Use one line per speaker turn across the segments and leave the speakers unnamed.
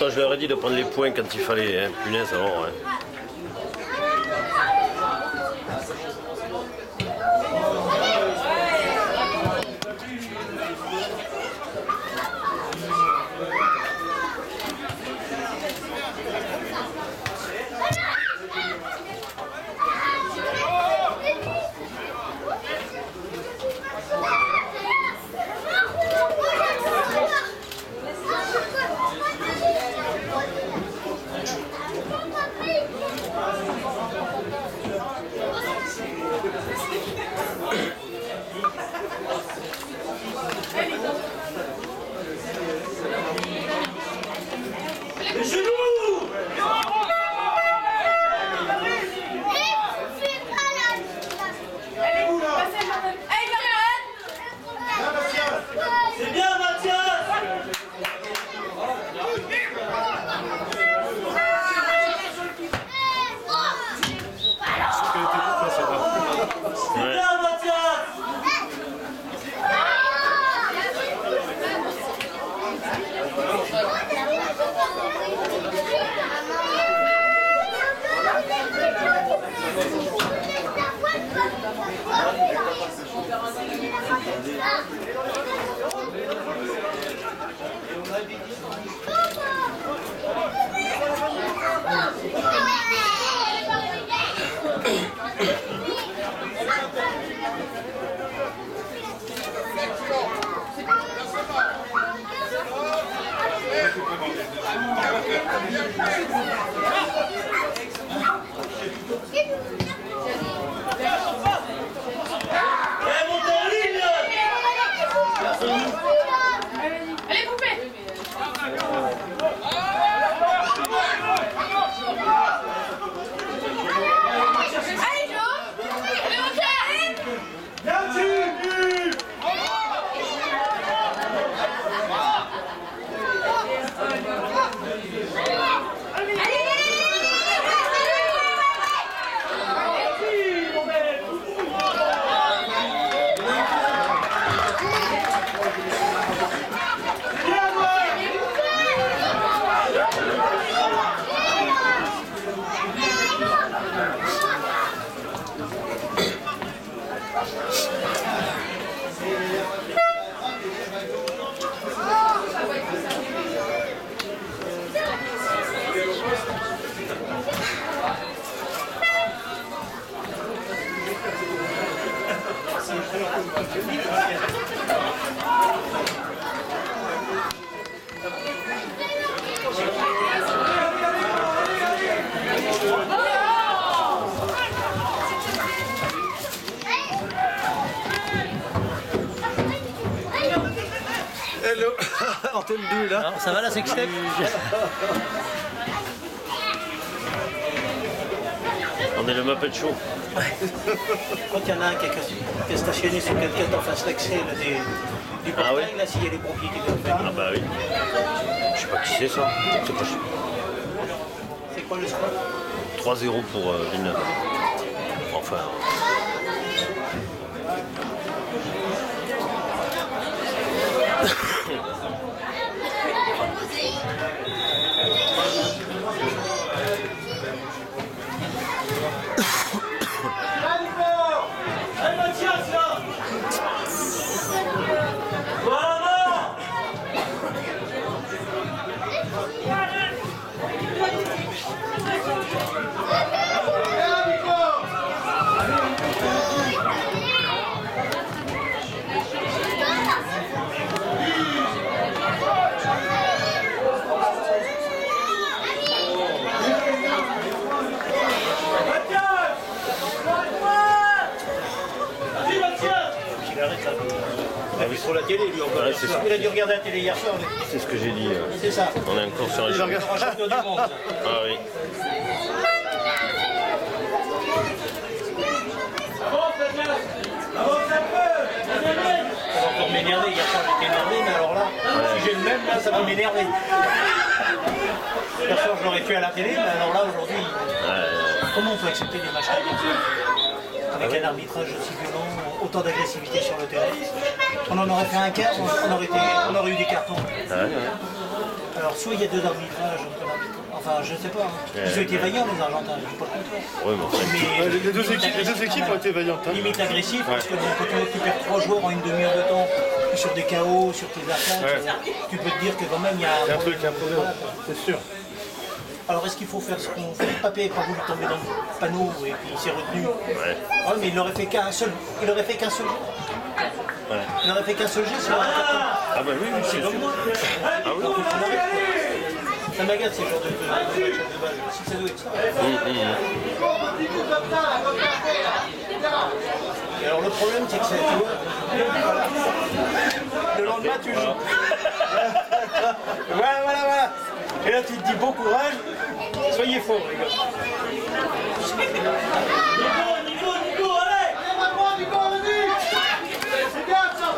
Pourtant, je leur ai dit de prendre les points quand il fallait. Hein. Punaise, alors. Hein.
Hello, Antenne 2 là.
Alors, ça va la sextape?
On est le Muppet Show.
Quand il y en a un qui est stationné sur quelqu'un en face d'accès du portail,
ouais.
là, s'il y a les pompiers qui doivent venir.
Ah bah oui. Je sais pas qui c'est ça.
C'est quoi le score?
3-0 pour Villeneuve. Enfin.
Sur la télé, lui, encore.
Ouais,
Il a dû regarder la télé hier soir.
C'est ce que j'ai dit.
C'est ça.
On est encore sur un jeu.
Champion du monde.
Ah oui.
Ça va encore m'énerver. Hier soir, j'étais énervé, mais alors là, si j'ai le même, là, ça va m'énerver. Hier soir, je l'aurais fait à la télé, mais alors là, aujourd'hui, comment on peut accepter des matchs comme ça avec un arbitrage aussi violent, autant d'agressivité sur le terrain? On en aurait fait un quart, on aurait eu des cartons. Alors, soit il y a deux arbitrages, enfin, je sais pas. Hein. Ils ont été vaillants, les Argentins, je dis pas le contraire.
Oui, mais enfin,
Mais
Les deux équipes ont été vaillantes. Hein.
limite agressif, parce que quand tu perds 3 joueurs en une demi-heure de temps, sur des KO, sur tes attaques, tu peux te dire que quand même il y a
Il y a un truc, il y a un problème,
Voilà.
c'est sûr.
Alors est-ce qu'il faut faire ce qu'on fait? Papé n'a pas voulu tomber dans le panneau et puis il s'est retenu.
ouais.
Ah, mais il n'aurait fait qu'un seul. Il aurait fait qu'un seul jeu.
Ouais.
Il n'aurait fait qu'un seul jeu, ça aurait été
Ah bah oui, c'est sûr. Ah oui.
ça m'agace ces genres de matchs de balle. Si ça doit être ça. Et alors le problème c'est que c'est, tu vois, le lendemain tu joues. Voilà. Et là tu te dis bon courage, soyez forts les gars.
Nico, allez! Nico, vas-y! C'est bien ça!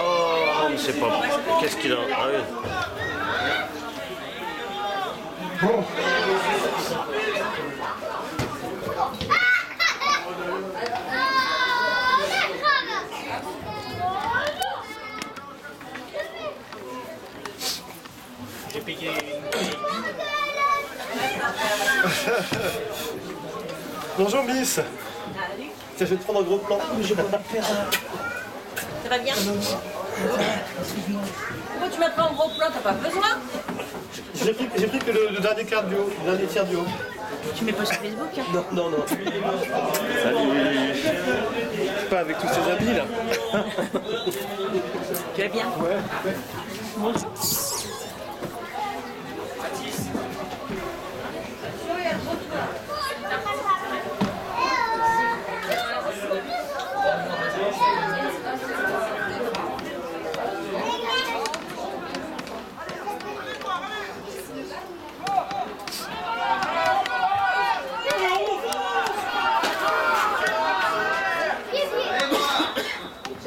Oh, mais c'est pas... Qu'est-ce qu'il a? Ah oui.
J'ai payé
Bonjour Miss. Ça fait de prendre un gros plan.
Ça va bien? Pourquoi tu mettrais en gros plan? T'as pas besoin?
J'ai pris que le dernier quart du haut, le dernier tiers du haut.
Tu mets pas sur Facebook, hein?
Non. Salut. Pas avec tous ces habits là.
Tu vas bien?
Ouais.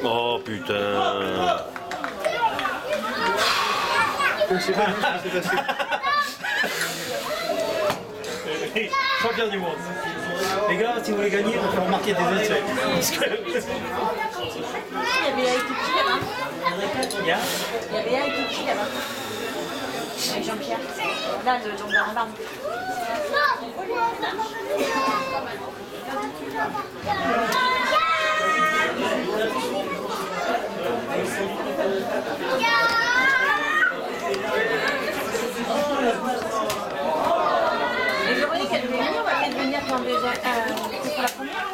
Oh putain.
Je sais pas ce qui s'est passé.
champion du monde. Les gars, si vous voulez gagner, il va falloir marquer des essais. Parce que...
Il y avait Aïtouki là-bas.
Il y a
Il y avait Aïtouki là-bas. Avec Jean-Pierre. Là, le gendarme. Et Véronique, elle devait venir, on va peut-être venir quand déjà. C'est pour la première.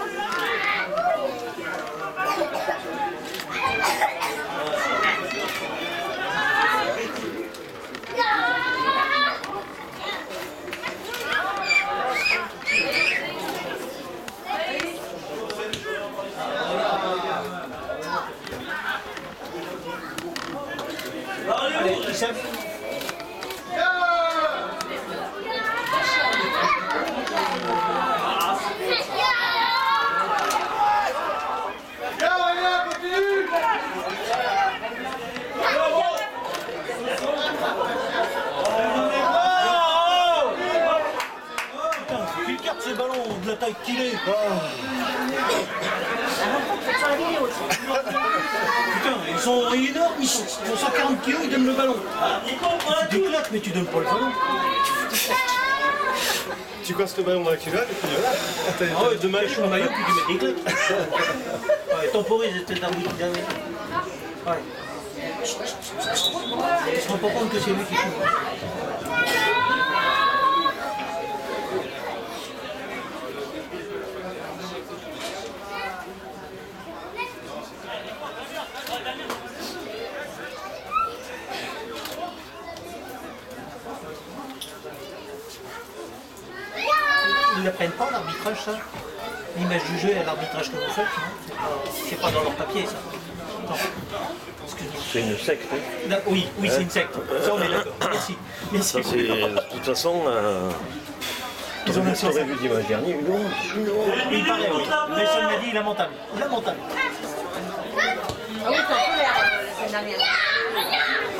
Allez, Issam. Putain, il garde ce ballon de la taille qu'il est.
Sur la vidéo aussi.
Putain, ils sont énormes, ils font 140 kilos, ils donnent le ballon. Tu déclates, mais tu donnes pas le ballon.
Tu coinces le ballon dans la culotte et puis voilà.
Ah ouais, de maillot, je maillot, puis tu mets des claques. Ouais, temporise, c'était d'arbitre dernier. Ouais. Ils se rendent pas compte que c'est lui qui joue. Ils n'apprennent pas l'arbitrage, ça? L'image du jeu et l'arbitrage que vous faites, non? C'est pas dans leur papier, ça. Non. Excuse-moi.
C'est une secte. Hein.
Là, oui, c'est une secte. Ça, on est d'accord. Merci.
Ça, c'est... De toute façon...
Ils ont la
T'aurais vu dimanche dernier, une honte.
Il paraît, oui. Nelson m'a dit lamentable. Lamentable.
Ah oui, c'est un peu l'air la semaine dernière.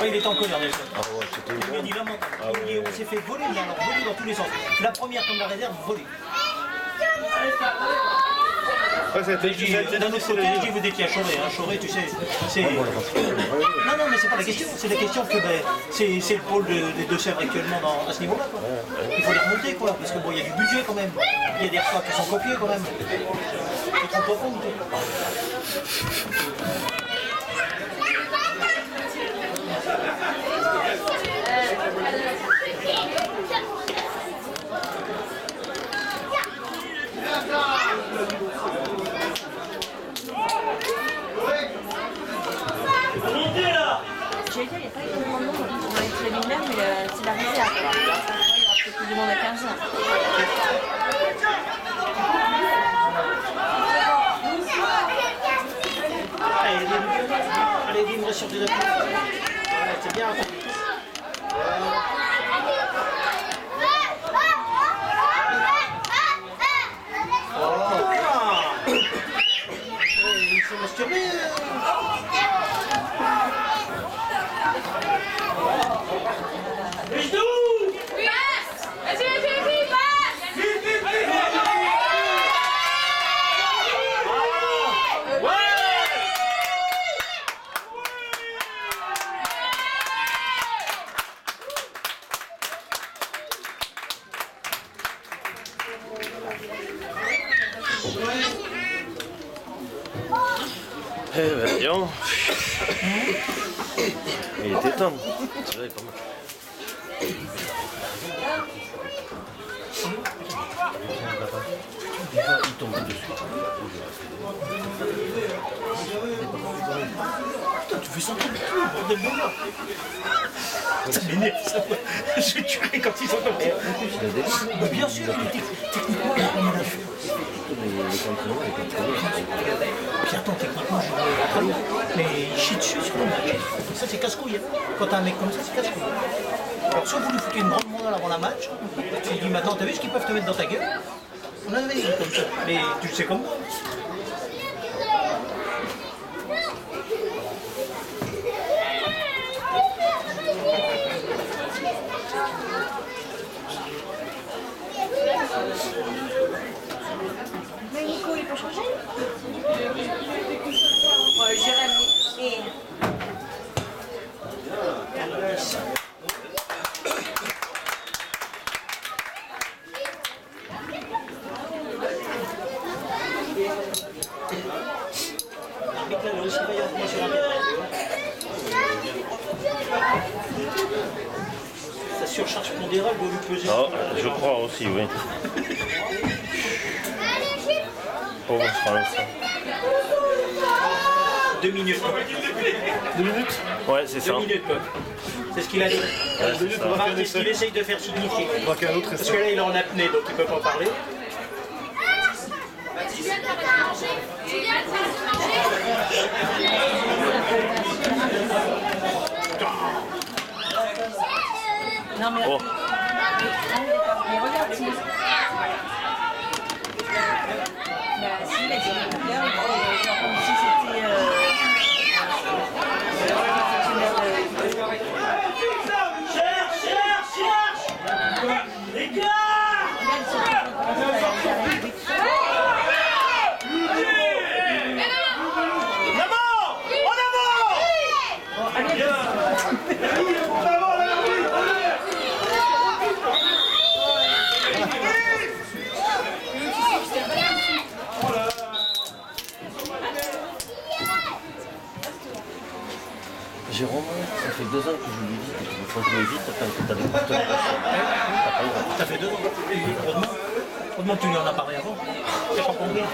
Ouais, il était en colère, Nelson.
Ah ouais, c'était
Il m'a dit lamentable. Il dit, on s'est fait voler, mais alors voler dans tous les sens. La première comme la réserve, volée.
Ouais, ça a été
D'un autre côté, je dis, vous étiez à Choré. Hein. Choré, tu sais, c'est... Non, non, mais c'est pas la question. C'est la question que ben, c'est le pôle des Deux-Sèvres actuellement à ce niveau-là. Quoi. Il faut les remonter, quoi. Parce que bon, il y a du budget quand même. Il y a des repas qui sont copiés quand même. Tu te rends pas compte.
J'ai dit, il n'y a pas énormément de monde dans les préliminaires, mais c'est la réserve. Il y aura peut-être plus de monde à 15 ans.
Allez, dis-moi sur des appuis. Voilà, c'est bien. Il faut masturber.
Eh ben, disons. Il était temps. C'est vrai, pas mal. Il tombe dessus.
Putain, tu fais ça tout le temps, bordel de merde. Ça m'énerve, ça. Je suis tué quand ils sont comme ça. Mais bien sûr, il était techniquement comme il a fait. Puis attends, techniquement, je vais très bien. Mais il chie dessus sur le match. Ça, c'est casse-couille. Quand t'as un mec comme ça, c'est casse-couille. Alors, soit vous lui foutez une grande mandale avant la match, tu lui dis maintenant, t'as vu ce qu'ils peuvent te mettre dans ta gueule? On en avait des comme ça. Mais tu le sais comme moi.
Mais Nico, il peut changer? Ouais, Jérémy.
Sa surcharge pondérale doit lui peser.
Oh, je crois aussi, oui. Pauvre France.
2 minutes.
2 minutes?
Ouais, c'est ça.
2 minutes. C'est ce qu'il a dit.
c'est ça.
Enfin, c'est ce qu'il essaye de faire signifier.
Je crois qu'un autre
Parce
est
que là, il est en apnée, donc il ne peut pas parler.
Non, mais.
Oh.
Mais regarde, si. Bah, si, mais c'est bien, genre comme si c'était.
Cherche! Les gars!
Jérôme, ça fait 2 ans que je lui dis que il faut jouer vite quand t'as des coups de tête. T'as pas le droit.
Ça fait 2 ans. Heureusement que tu lui en as parlé avant. C'est pas compris.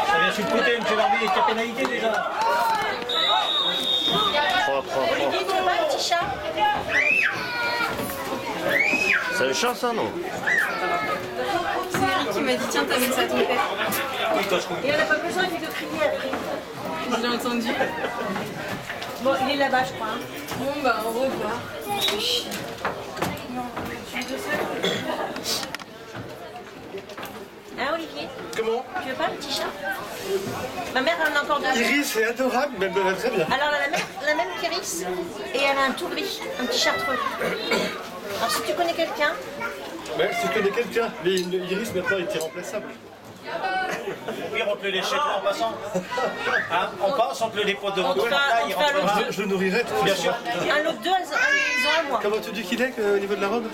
Ça vient sur le côté, M. Barbier, il y a pénalité déjà.
3, 3, 3.
Olivier, tu veux pas un petit chat?
Ça C'est un chat ça, non?
C'est Eric qui m'a dit tiens, t'amènes ça à ton père.
Oui, quand je comprends.
Et on n'a pas besoin, il fait que crier après. J'ai entendu. Bon, il est là-bas, je crois. Hein. Bon, bah, au revoir. Hein, Olivier?
Comment?
Tu veux pas un petit chat? Ma mère en a encore deux.
Iris est adorable, mais elle me va très bien.
Alors, elle a la même qu'Iris, et elle a un tout gris, un petit chartreux. Alors, si tu connais quelqu'un,
Ouais, si tu connais quelqu'un, mais Iris maintenant est irremplaçable.
Au pire, on te le laisse chez toi en passant. Hein, on passe, on te le dépose devant
On te
toi,
fait-
il
on te fait un
rentrera.
Je le nourrirai tout
Bien sûr.
un l'autre deux, ils ont un mois.
Comment tu dis qu'il est au niveau de la robe?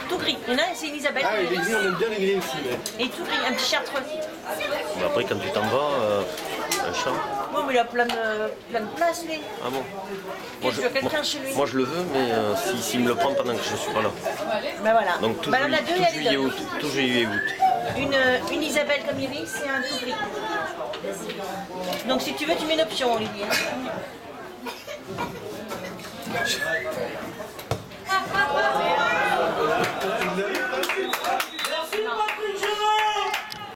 Tout gris. Il y en a un, c'est une Isabelle.
Ah, il est gris, on aime bien les gris aussi. Mais...
Et tout gris, un petit chartreux.
Mais après, quand tu t'en vas, un chat.
Bon, mais il a plein de place, lui.
Ah bon?
Il y a quelqu'un chez lui.
Moi je le veux, mais s'il me le prend pendant que je suis pas là.
Ben voilà.
Donc tout,
Ben, on en a deux, il y a les
juillet,
deux.
août. Tout juillet, août.
Une Isabelle comme Iris et un tout gris. Donc si tu veux, tu mets une option, Olivier.